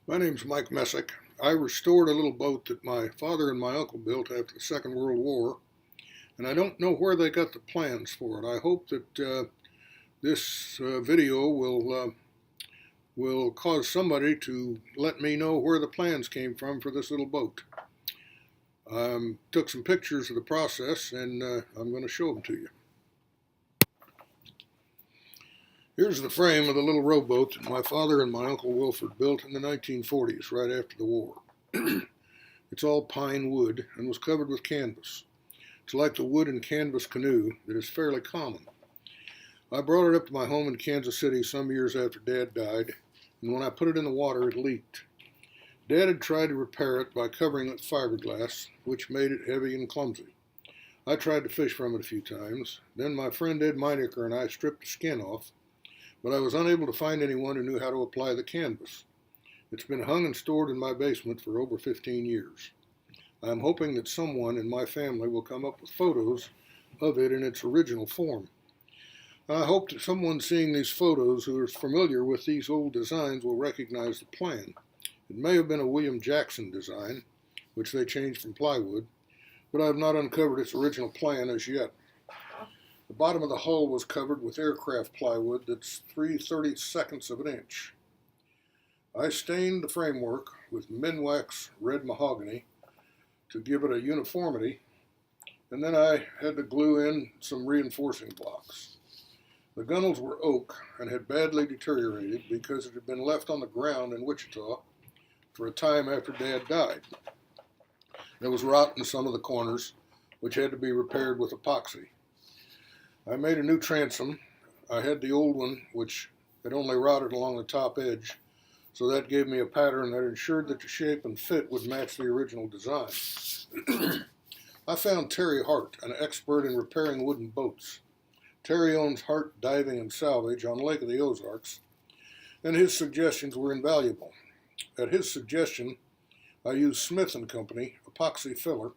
My name's Mike Messick. I restored a little boat that my father and my uncle built after the Second World War, and I don't know where they got the plans for it. I hope that this video will cause somebody to let me know where the plans came from for this little boat. Took some pictures of the process, and I'm going to show them to you. Here's the frame of the little rowboat that my father and my uncle Wilford built in the 1940s, right after the war. It's all pine wood and was covered with canvas. It's like the wood and canvas canoe that is fairly common. I brought it up to my home in Kansas City some years after Dad died, and when I put it in the water, it leaked. Dad had tried to repair it by covering it with fiberglass, which made it heavy and clumsy. I tried to fish from it a few times. Then my friend Ed Meinecker and I stripped the skin off, but I was unable to find anyone who knew how to apply the canvas. It's been hung and stored in my basement for over 15 years. I'm hoping that someone in my family will come up with photos of it in its original form. I hope that someone seeing these photos who is familiar with these old designs will recognize the plan. It may have been a William Jackson design, which they changed from plywood, but I have not uncovered its original plan as yet. The bottom of the hull was covered with aircraft plywood that's 3/32 of an inch. I stained the framework with Minwax red mahogany to give it a uniformity, and then I had to glue in some reinforcing blocks. The gunnels were oak and had badly deteriorated because it had been left on the ground in Wichita for a time after Dad died. There was rot in some of the corners, which had to be repaired with epoxy. I made a new transom. I had the old one, which had only rotted along the top edge, so that gave me a pattern that ensured that the shape and fit would match the original design. I found Terry Hart, an expert in repairing wooden boats. Terry owns Hart Diving and Salvage on Lake of the Ozarks, and his suggestions were invaluable. At his suggestion, I used Smith & Company epoxy filler.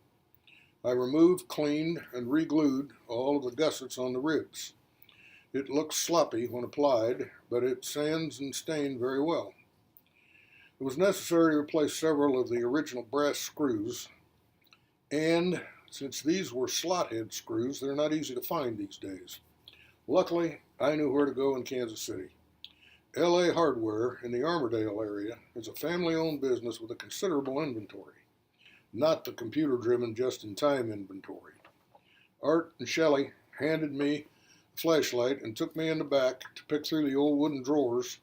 I removed, cleaned, and re-glued all of the gussets on the ribs. It looks sloppy when applied, but it sands and stained very well. It was necessary to replace several of the original brass screws, and since these were slot head screws, they're not easy to find these days. Luckily, I knew where to go in Kansas City. LA Hardware in the Armourdale area is a family-owned business with a considerable inventory, not the computer-driven just-in-time inventory. Art and Shelley handed me a flashlight and took me in the back to pick through the old wooden drawers,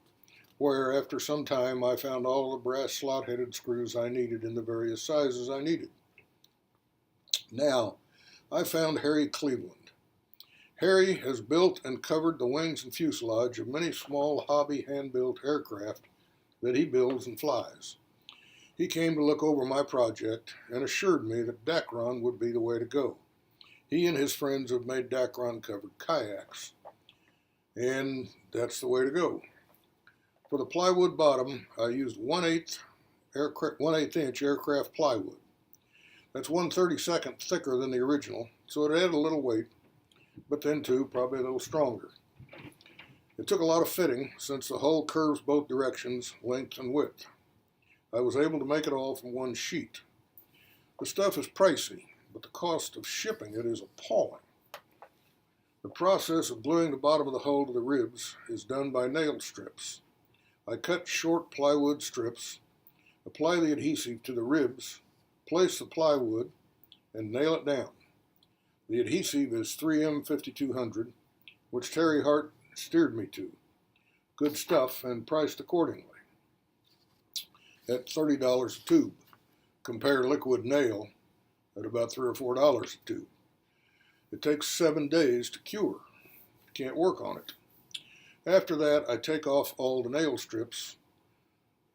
where after some time I found all the brass slot-headed screws I needed in the various sizes I needed. Now, I found Harry Cleveland. Harry has built and covered the wings and fuselage of many small hobby hand-built aircraft that he builds and flies. He came to look over my project and assured me that Dacron would be the way to go. He and his friends have made Dacron-covered kayaks, and that's the way to go. For the plywood bottom, I used 1/8 inch aircraft plywood. That's 1/32 thicker than the original, so it added a little weight, but then too, probably a little stronger. It took a lot of fitting since the hull curves both directions, length and width. I was able to make it all from one sheet. The stuff is pricey, but the cost of shipping it is appalling. The process of gluing the bottom of the hull to the ribs is done by nail strips. I cut short plywood strips, apply the adhesive to the ribs, place the plywood, and nail it down. The adhesive is 3M 5200, which Terry Hart steered me to. Good stuff and priced accordingly at $30 a tube. Compare liquid nail at about $3 or $4 a tube. It takes 7 days to cure. You can't work on it. After that, I take off all the nail strips.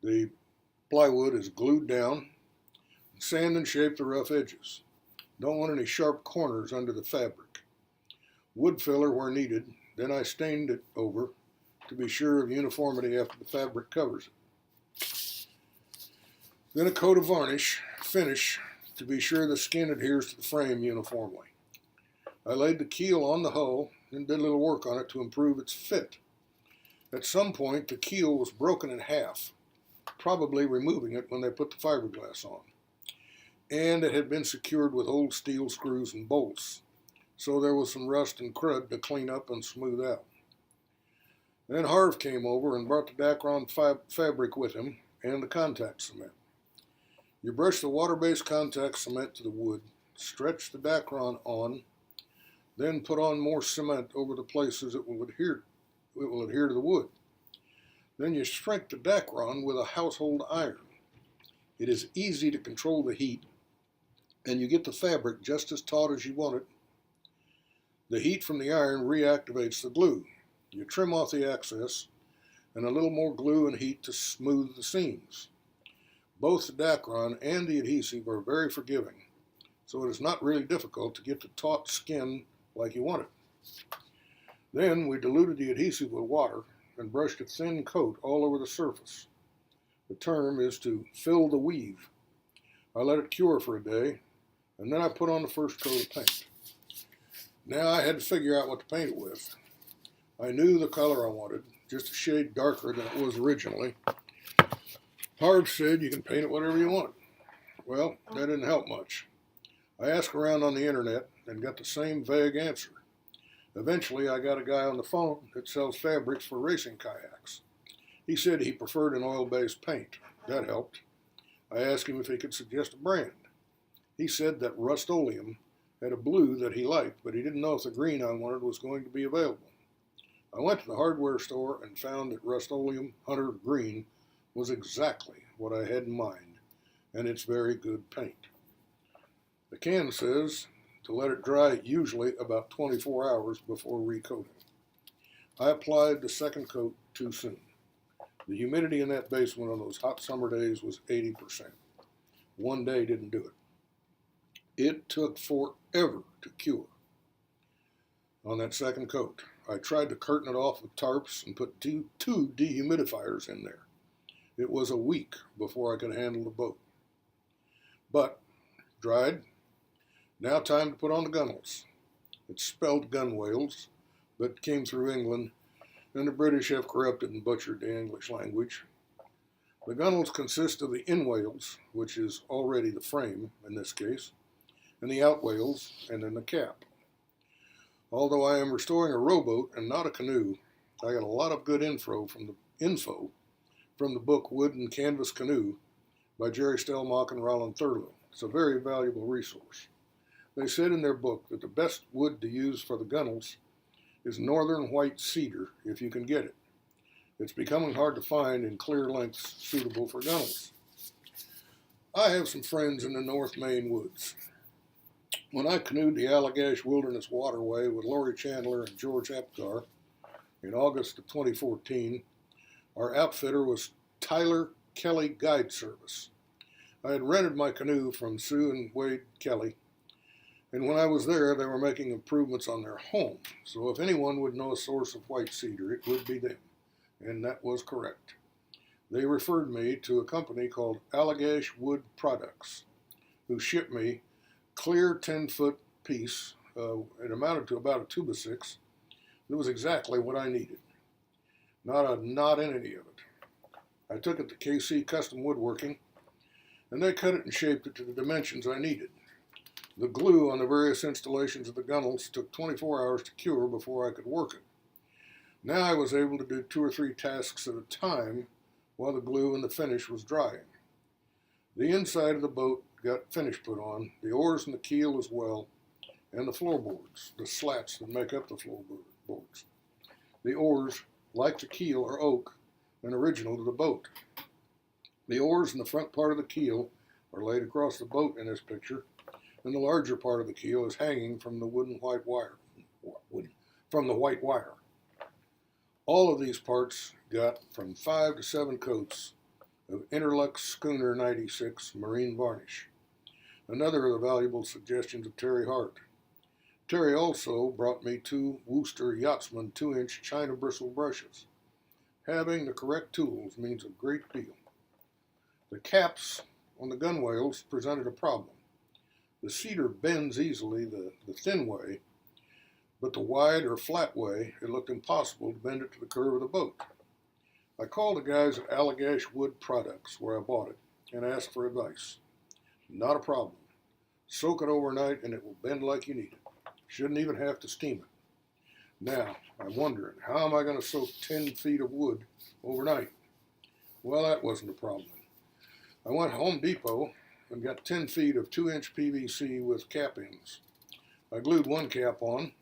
The plywood is glued down, and sand and shape the rough edges. Don't want any sharp corners under the fabric. Wood filler where needed, then I stained it over to be sure of uniformity after the fabric covers it. Then a coat of varnish, finish, to be sure the skin adheres to the frame uniformly. I laid the keel on the hull and did a little work on it to improve its fit. At some point, the keel was broken in half. probably removing it when they put the fiberglass on. And it had been secured with old steel screws and bolts, so there was some rust and crud to clean up and smooth out. Then Harv came over and brought the Dacron fabric with him and the contact cement. You brush the water-based contact cement to the wood, stretch the Dacron on, then put on more cement over the places it will adhere to the wood. Then you shrink the Dacron with a household iron. It is easy to control the heat, and you get the fabric just as taut as you want it. The heat from the iron reactivates the glue. You trim off the excess, and a little more glue and heat to smooth the seams. Both the Dacron and the adhesive are very forgiving, so it is not really difficult to get the taut skin like you want it. Then we diluted the adhesive with water and brushed a thin coat all over the surface. The term is to fill the weave. I let it cure for a day, and then I put on the first coat of paint. Now I had to figure out what to paint it with. I knew the color I wanted, just a shade darker than it was originally. Harv said you can paint it whatever you want. Well, that didn't help much. I asked around on the internet and got the same vague answer. Eventually, I got a guy on the phone that sells fabrics for racing kayaks. He said he preferred an oil-based paint. That helped. I asked him if he could suggest a brand. He said that Rust-Oleum had a blue that he liked, but he didn't know if the green I wanted was going to be available. I went to the hardware store and found that Rust-Oleum Hunter Green was exactly what I had in mind, and it's very good paint. The can says to let it dry usually about 24 hours before recoating. I applied the second coat too soon. The humidity in that basement on those hot summer days was 80%. One day didn't do it. It took forever to cure. On that second coat, I tried to curtain it off with tarps and put two dehumidifiers in there. It was a week before I could handle the boat. But, dried. Now time to put on the gunnels. It's spelled gunwales, but came through England, and the British have corrupted and butchered the English language. The gunnels consist of the inwales, which is already the frame in this case, and the outwales, and then the cap. Although I am restoring a rowboat and not a canoe, I got a lot of good info from the book Wood and Canvas Canoe by Jerry Stelmach and Roland Thurlow. It's a very valuable resource. They said in their book that the best wood to use for the gunnels is northern white cedar, if you can get it. It's becoming hard to find in clear lengths suitable for gunnels. I have some friends in the North Maine woods. When I canoed the Allagash Wilderness Waterway with Laurie Chandler and George Apgar in August of 2014, our outfitter was Tyler Kelly Guide Service. I had rented my canoe from Sue and Wade Kelly, and when I was there, they were making improvements on their home. So if anyone would know a source of white cedar, it would be them. And that was correct. They referred me to a company called Allagash Wood Products, who shipped me clear 10-foot piece. It amounted to about a 2x6. It was exactly what I needed. Not a knot in any of it. I took it to KC Custom Woodworking, and they cut it and shaped it to the dimensions I needed. The glue on the various installations of the gunnels took 24 hours to cure before I could work it. Now I was able to do 2 or 3 tasks at a time while the glue and the finish was drying. The inside of the boat got finish put on, the oars and the keel as well, and the floorboards, the slats that make up the floorboards. The oars, like the keel, are oak and original to the boat. The oars in the front part of the keel are laid across the boat in this picture, and the larger part of the keel is hanging from the white wire. All of these parts got from 5 to 7 coats of Interlux Schooner 96 marine varnish. Another of the valuable suggestions of Terry Hart. Terry also brought me 2 Wooster Yachtsman 2-inch China bristle brushes. Having the correct tools means a great deal. The caps on the gunwales presented a problem. The cedar bends easily the thin way, but the wide or flat way, it looked impossible to bend it to the curve of the boat. I called the guys at Allagash Wood Products where I bought it and asked for advice. Not a problem. Soak it overnight and it will bend like you need it. Shouldn't even have to steam it. Now, I'm wondering, how am I going to soak 10 feet of wood overnight? Well, that wasn't a problem. I went to Home Depot and got 10 feet of 2-inch PVC with cap ends. I glued one cap on,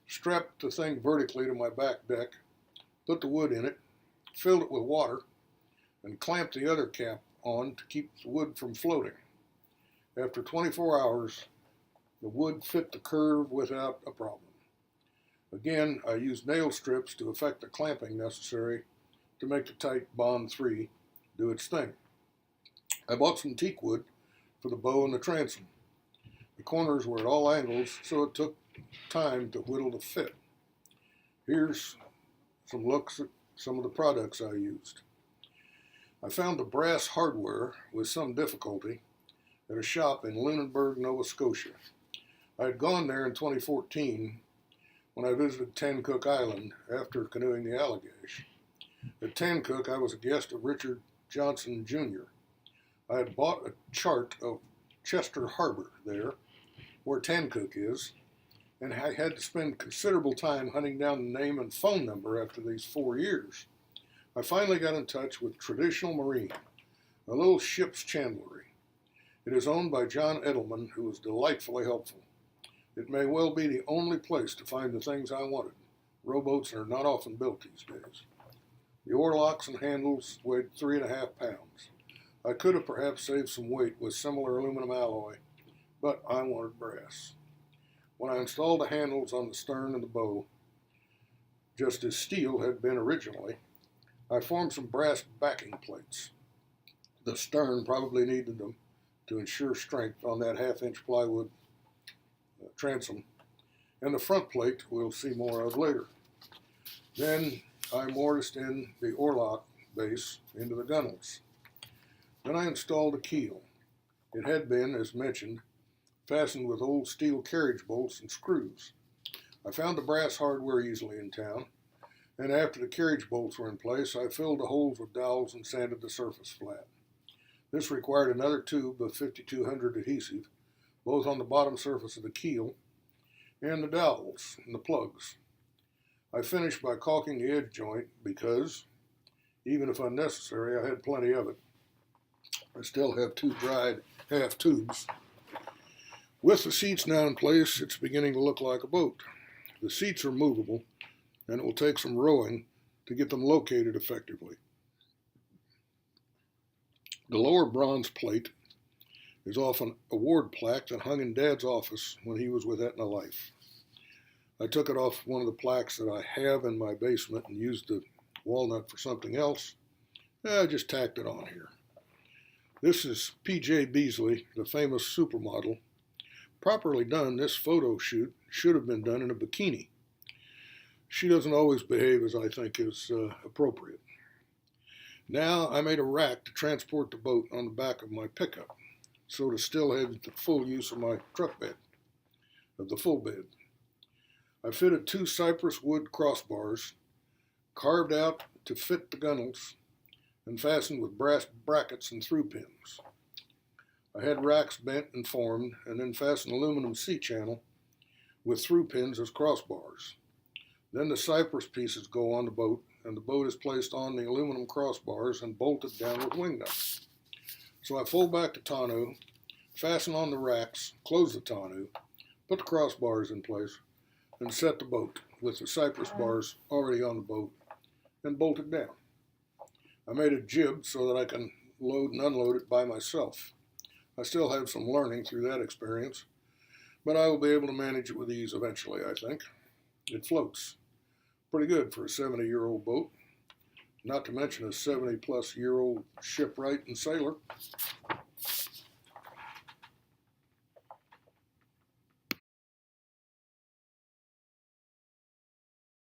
strapped the thing vertically to my back deck, put the wood in it, filled it with water, and clamped the other cap on to keep the wood from floating. After 24 hours, the wood fit the curve without a problem. Again, I used nail strips to effect the clamping necessary to make the tight Bond 3 do its thing. I bought some teak wood for the bow and the transom. The corners were at all angles, so it took time to whittle the fit. Here's some looks at some of the products I used. I found the brass hardware with some difficulty at a shop in Lunenburg, Nova Scotia. I had gone there in 2014 when I visited Tancook Island after canoeing the Allagash. At Tancook, I was a guest of Richard Johnson Jr. I had bought a chart of Chester Harbor there, where Tancook is, and I had to spend considerable time hunting down the name and phone number after these 4 years. I finally got in touch with Traditional Marine, a little ship's chandlery. It is owned by John Edelman, who was delightfully helpful. It may well be the only place to find the things I wanted. Rowboats are not often built these days. The oarlocks and handles weighed 3.5 pounds. I could have perhaps saved some weight with similar aluminum alloy, but I wanted brass. When I installed the handles on the stern and the bow, just as steel had been originally, I formed some brass backing plates. The stern probably needed them to ensure strength on that 1/2-inch plywood transom, and the front plate we'll see more of later. Then I mortised in the oarlock base into the gunnels. Then I installed a keel. It had been, as mentioned, fastened with old steel carriage bolts and screws. I found the brass hardware easily in town, and after the carriage bolts were in place, I filled the holes with dowels and sanded the surface flat. This required another tube of 5200 adhesive, both on the bottom surface of the keel and the dowels and the plugs. I finished by caulking the edge joint because, even if unnecessary, I had plenty of it. I still have 2 dried half tubes. With the seats now in place, it's beginning to look like a boat. The seats are movable, and it will take some rowing to get them located effectively. The lower bronze plate is off an award plaque that hung in Dad's office when he was with Aetna Life. I took it off one of the plaques that I have in my basement and used the walnut for something else. I just tacked it on here. This is P.J. Beasley, the famous supermodel. Properly done, this photo shoot should have been done in a bikini. She doesn't always behave as I think is appropriate. Now I made a rack to transport the boat on the back of my pickup, so to still have the full use of my truck bed, of the full bed. I fitted 2 cypress wood crossbars, carved out to fit the gunnels, and fastened with brass brackets and through pins. I had racks bent and formed, and then fastened aluminum C-channel with through pins as crossbars. Then the cypress pieces go on the boat, and the boat is placed on the aluminum crossbars and bolted down with wing nuts. So I fold back the tonneau, fasten on the racks, close the tonneau, put the crossbars in place, and set the boat with the cypress bars already on the boat and bolt it down. I made a jib so that I can load and unload it by myself. I still have some learning through that experience, but I will be able to manage it with ease eventually, I think. It floats pretty good for a 70-year-old boat, not to mention a 70-plus-year-old shipwright and sailor.